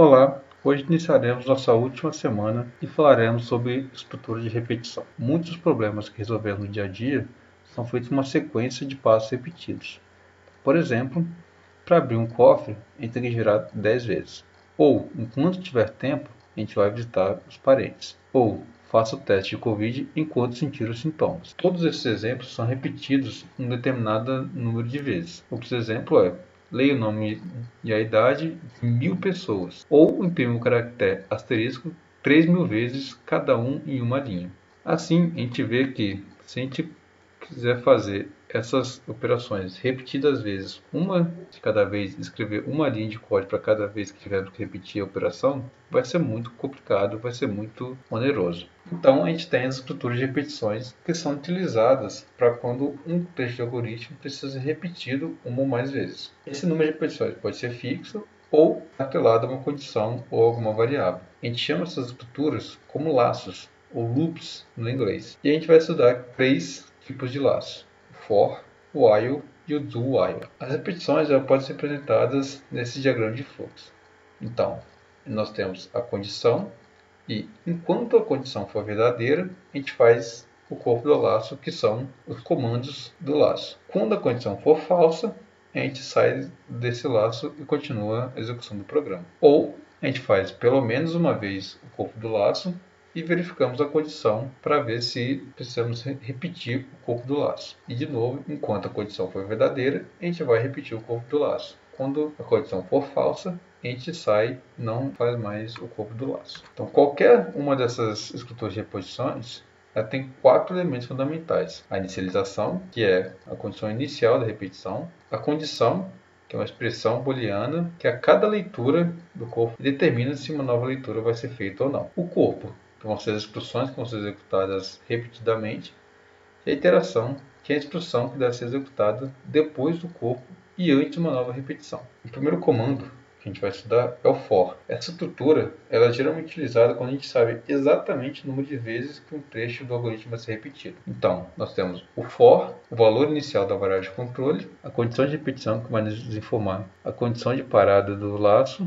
Olá, hoje iniciaremos nossa última semana e falaremos sobre estrutura de repetição. Muitos problemas que resolvemos no dia a dia são feitos em uma sequência de passos repetidos. Por exemplo, para abrir um cofre, a gente tem que girar 10 vezes. Ou, enquanto tiver tempo, a gente vai visitar os parentes. Ou, faça o teste de Covid enquanto sentir os sintomas. Todos esses exemplos são repetidos um determinado número de vezes. Outro exemplo é: leia o nome e a idade de 1000 pessoas. Ou imprima o caractere asterisco 3000 vezes, cada um em uma linha. Assim, a gente vê que, se a gente quiser fazer essas operações repetidas vezes, uma de cada vez, escrever uma linha de código para cada vez que tiver que repetir a operação, vai ser muito complicado, vai ser muito oneroso. Então, a gente tem as estruturas de repetições que são utilizadas para quando um trecho de algoritmo precisa ser repetido uma ou mais vezes. Esse número de repetições pode ser fixo ou atrelado a uma condição ou alguma variável. A gente chama essas estruturas como laços, ou loops no inglês. E a gente vai estudar 3 tipos de laço: o for, o while e o do while. As repetições podem ser apresentadas nesse diagrama de fluxo. Então, nós temos a condição e, enquanto a condição for verdadeira, a gente faz o corpo do laço, que são os comandos do laço. Quando a condição for falsa, a gente sai desse laço e continua a execução do programa. Ou a gente faz pelo menos uma vez o corpo do laço e verificamos a condição para ver se precisamos repetir o corpo do laço. E de novo, enquanto a condição for verdadeira, a gente vai repetir o corpo do laço. Quando a condição for falsa, a gente sai, não faz mais o corpo do laço. Então, qualquer uma dessas estruturas de repetições, ela tem 4 elementos fundamentais: a inicialização, que é a condição inicial da repetição; a condição, que é uma expressão booleana que a cada leitura do corpo determina se uma nova leitura vai ser feita ou não; o corpo, que vão ser as instruções que vão ser executadas repetidamente; e a iteração, que é a instrução que deve ser executada depois do corpo e antes de uma nova repetição. O primeiro comando que a gente vai estudar é o for. Essa estrutura ela é geralmente utilizada quando a gente sabe exatamente o número de vezes que um trecho do algoritmo vai ser repetido. Então, nós temos o for, o valor inicial da variável de controle; a condição de repetição, que vai nos informar a condição de parada do laço;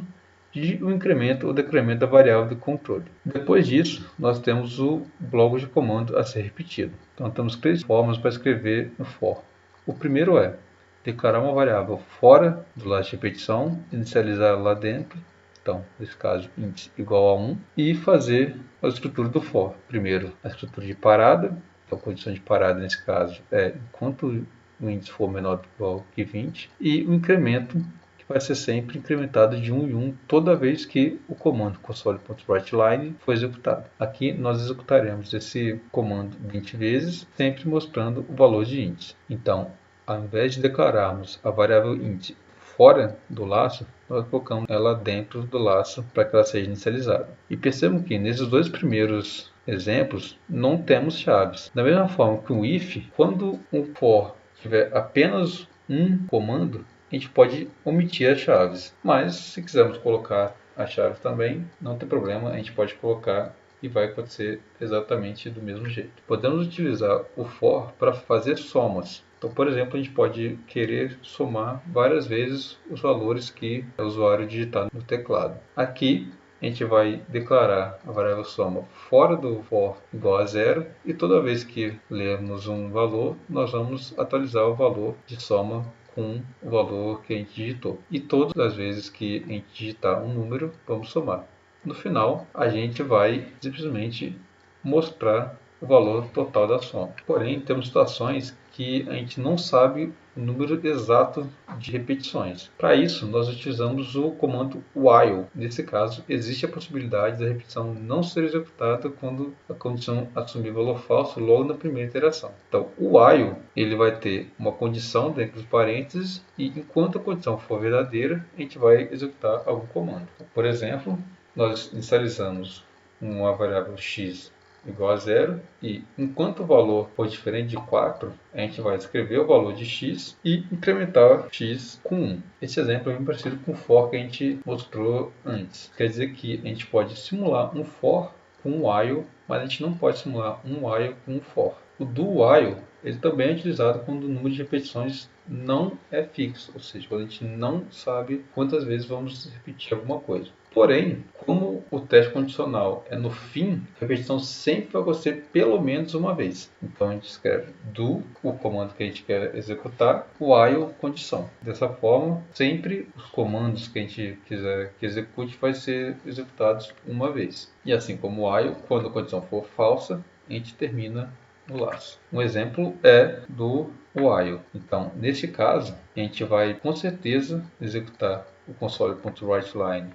e o incremento ou decremento da variável de controle. Depois disso, nós temos o bloco de comando a ser repetido. Então, temos 3 formas para escrever no for. O primeiro é declarar uma variável fora do laço de repetição, inicializar lá dentro, então, nesse caso, int igual a 1, e fazer a estrutura do for. Primeiro, a estrutura de parada. Então, a condição de parada, nesse caso, é enquanto o índice for menor ou igual que 20, e o incremento, que vai ser sempre incrementado de 1 em 1 toda vez que o comando console.writeLine for executado. Aqui nós executaremos esse comando 20 vezes, sempre mostrando o valor de índice. Então, ao invés de declararmos a variável int fora do laço, nós colocamos ela dentro do laço para que ela seja inicializada. E percebam que nesses 2 primeiros exemplos não temos chaves. Da mesma forma que o if, quando um for tiver apenas um comando, a gente pode omitir as chaves. Mas se quisermos colocar a chave também, não tem problema, a gente pode colocar e vai acontecer exatamente do mesmo jeito. Podemos utilizar o for para fazer somas. Então, por exemplo, a gente pode querer somar várias vezes os valores que o usuário digitar no teclado. Aqui a gente vai declarar a variável soma fora do for igual a 0, e toda vez que lermos um valor, nós vamos atualizar o valor de soma com o valor que a gente digitou. E todas as vezes que a gente digitar um número, vamos somar. No final, a gente vai simplesmente mostrar o valor total da soma. Porém, temos situações que a gente não sabe o número exato de repetições. Para isso, nós utilizamos o comando while. Nesse caso, existe a possibilidade da repetição não ser executada quando a condição assumir valor falso logo na primeira iteração. Então, o while ele vai ter uma condição dentro dos parênteses e, enquanto a condição for verdadeira, a gente vai executar algum comando. Por exemplo, nós inicializamos uma variável x igual a 0, e enquanto o valor for diferente de 4, a gente vai escrever o valor de x e incrementar x com 1. Esse exemplo é bem parecido com o for que a gente mostrou antes. Quer dizer que a gente pode simular um for com um while, mas a gente não pode simular um while com um for. O do while, ele também é utilizado quando o número de repetições não é fixo, ou seja, quando a gente não sabe quantas vezes vamos repetir alguma coisa. Porém, como o teste condicional é no fim, a repetição sempre vai acontecer pelo menos uma vez. Então a gente escreve do, o comando que a gente quer executar, while condição. Dessa forma, sempre os comandos que a gente quiser que execute vai ser executados uma vez. E assim como while, quando a condição for falsa, a gente termina o laço. Um exemplo é do while. Então, neste caso, a gente vai com certeza executar o console.writeLine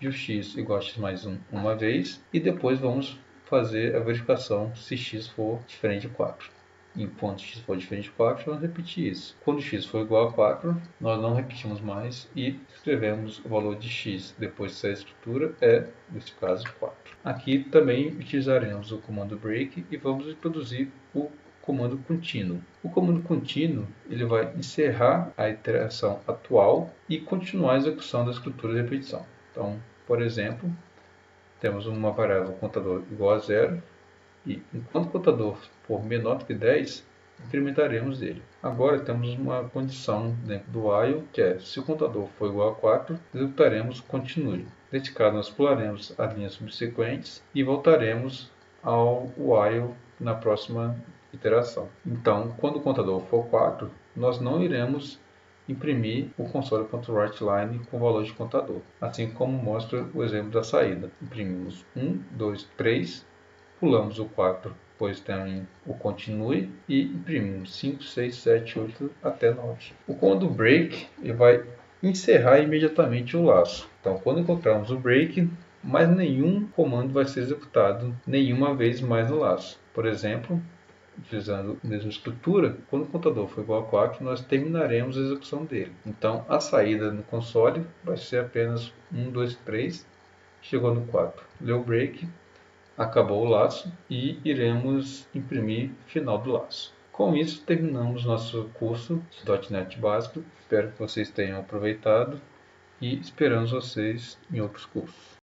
de o x igual a x mais 1 uma vez e depois vamos fazer a verificação se x for diferente de 4. Enquanto x for diferente de 4, vamos repetir isso. Quando x for igual a 4, nós não repetimos mais e escrevemos o valor de x depois dessa estrutura é, nesse caso, 4. Aqui também utilizaremos o comando break e vamos introduzir o comando contínuo. O comando contínuo ele vai encerrar a iteração atual e continuar a execução da estrutura de repetição. Então, por exemplo, temos uma variável contador igual a 0 e enquanto o contador for menor do que 10, incrementaremos ele. Agora temos uma condição dentro do while, que é se o contador for igual a 4, executaremos continue. Neste caso, nós pularemos as linhas subsequentes e voltaremos ao while na próxima iteração. Então, quando o contador for 4, nós não iremos imprimir o console.writeLine com o valor de contador, assim como mostra o exemplo da saída. Imprimimos 1, 2, 3, pulamos o 4, pois tem o continue e imprimimos 5, 6, 7, 8 até 9. O comando break ele vai encerrar imediatamente o laço. Então, quando encontrarmos o break, mais nenhum comando vai ser executado nenhuma vez mais no laço. Por exemplo, utilizando a mesma estrutura, quando o contador for igual a 4, nós terminaremos a execução dele. Então, a saída no console vai ser apenas 1, 2, 3, chegou no 4. Deu break, acabou o laço e iremos imprimir final do laço. Com isso, terminamos nosso curso de .NET Básico. Espero que vocês tenham aproveitado e esperamos vocês em outros cursos.